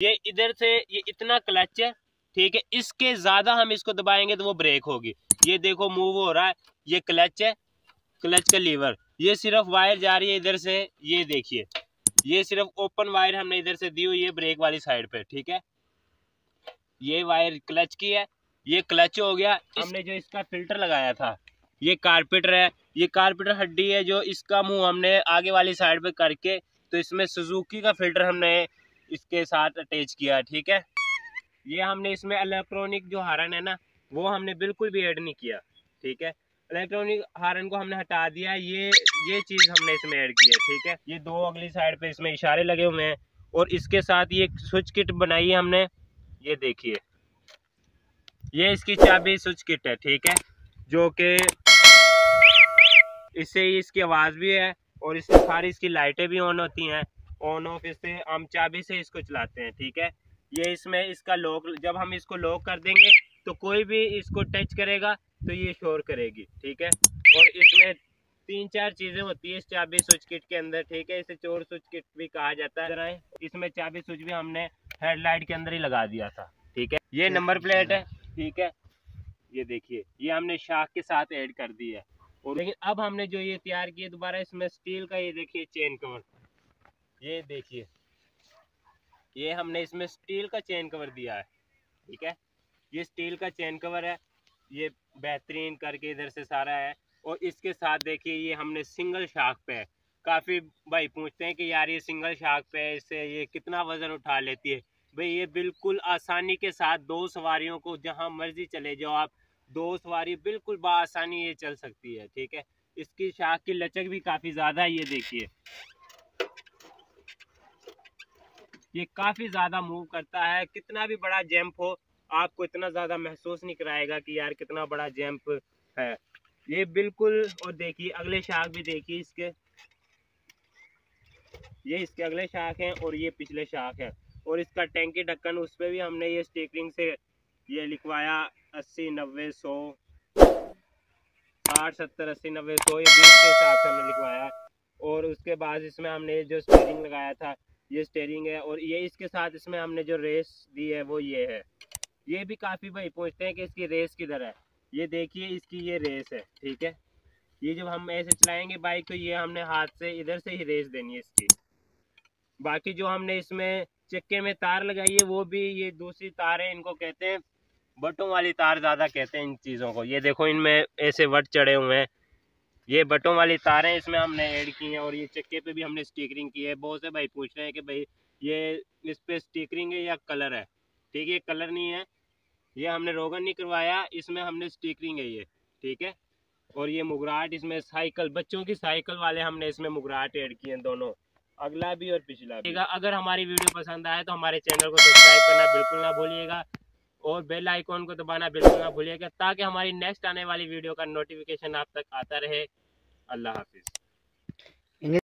ये इधर से ये इतना क्लच है, ठीक है, इसके ज्यादा हम इसको दबाएंगे तो वो ब्रेक होगी। ये देखो मूव हो रहा है, ये क्लच है, क्लच का लीवर। ये सिर्फ वायर जा रही है इधर से, ये देखिए, ये सिर्फ ओपन वायर हमने इधर से दी हुई है ब्रेक वाली साइड पे, ठीक है। ये वायर क्लच की है, ये क्लच हो गया। हमने जो इसका फिल्टर लगाया था, ये कारपेटर है, ये कारपेटर हड्डी है, जो इसका मुंह हमने आगे वाली साइड पे करके तो इसमें सुजुकी का फिल्टर हमने इसके साथ अटैच किया, ठीक है। ये हमने इसमें इलेक्ट्रॉनिक जो हारन है ना, वो हमने बिल्कुल भी ऐड नहीं किया, ठीक है। इलेक्ट्रॉनिक हारन को हमने हटा दिया, ये चीज हमने इसमें ऐड की है, ठीक है। ये दो अगली साइड पे इसमें इशारे लगे हुए हैं, और इसके साथ ये स्विच किट बनाई है हमने, ये देखिए, ये इसकी चाबी स्विच किट है, ठीक है, जो कि इससे इसकी आवाज भी है और इससे सारी इसकी लाइटें भी ऑन होती हैं, ऑन ऑफ इससे हम चाबी से इसको चलाते हैं, ठीक है। ये इसमें इसका लॉक, जब हम इसको लॉक कर देंगे तो कोई भी इसको टच करेगा तो ये शोर करेगी, ठीक है। और इसमें 3-4 चीजें होती है इस चाबी स्विच किट के अंदर, ठीक है। इसे चोर स्विच किट भी कहा जाता है। इसमें चाबी स्विच भी हमने हेडलाइट के अंदर ही लगा दिया था, ठीक है। ये नंबर प्लेट है, ठीक है, ये देखिए, ये हमने शाख के साथ ऐड कर दी है। और लेकिन अब हमने जो ये तैयार किया दोबारा, इसमें स्टील का ये देखिए चेन कवर, ये देखिए, ये हमने इसमें स्टील का चेन कवर दिया है, ठीक है। ये स्टील का चेन कवर है, ये बेहतरीन करके इधर से सारा है। और इसके साथ देखिए, ये हमने सिंगल शाख पे है। काफ़ी भाई पूछते हैं कि यार ये सिंगल शाख पे है, इससे ये कितना वज़न उठा लेती है। भाई ये बिल्कुल आसानी के साथ 2 सवारियों को जहां मर्जी चले जाओ आप, 2 सवारी बिल्कुल बआसानी ये चल सकती है, ठीक है। इसकी शाख की लचक भी काफ़ी ज़्यादा है, ये देखिए, ये काफ़ी ज़्यादा मूव करता है। कितना भी बड़ा जंप हो, आपको इतना ज़्यादा महसूस नहीं कराएगा कि यार कितना बड़ा जंप है ये, बिल्कुल। और देखिए अगले शाख भी देखिए इसके, ये इसके अगले शाख हैं और ये पिछले शाख है। और इसका टैंकी ढक्कन, उस पर भी हमने ये स्टिकरिंग से ये लिखवाया 80 90 100 60 70 80 90 100, ये 20 के हिसाब से हमने लिखवाया। और उसके बाद इसमें हमने जो स्टीयरिंग लगाया था, ये स्टीयरिंग है। और ये इसके साथ इसमें हमने जो रेस दी है वो ये है। ये भी काफ़ी भाई पूछते हैं कि इसकी रेस किधर है, ये देखिए इसकी ये रेस है, ठीक है। ये जब हम ऐसे चलाएंगे बाइक तो ये हमने हाथ से इधर से ही रेस देनी है इसकी। बाकी जो हमने इसमें चक्के में तार लगाई है वो भी ये दूसरी तार है, इनको कहते हैं बटों वाली तार, ज़्यादा कहते हैं इन चीज़ों को। ये देखो इनमें ऐसे वट चढ़े हुए हैं, ये बटों वाली तारें इसमें हमने ऐड की हैं। और ये चक्के पे भी हमने स्टिकरिंग की है। बहुत से भाई पूछ रहे हैं कि भाई ये इस पे स्टिकरिंग है या कलर है, ठीक है। ये कलर नहीं है, ये हमने रोगन नहीं करवाया, इसमें हमने स्टिकरिंग है ये, ठीक है। और ये मुगराट, इसमें साइकिल, बच्चों की साइकिल वाले हमने इसमें मुगराट ऐड किए हैं, दोनों, अगला भी और पिछला भी। अगर हमारी वीडियो पसंद आए तो हमारे चैनल को सब्सक्राइब करना बिल्कुल ना भूलिएगा, और बेल आइकॉन को दबाना बिल्कुल ना भूलिएगा, ताकि हमारी नेक्स्ट आने वाली वीडियो का नोटिफिकेशन आप तक आता रहे। अल्लाह हाफिज़।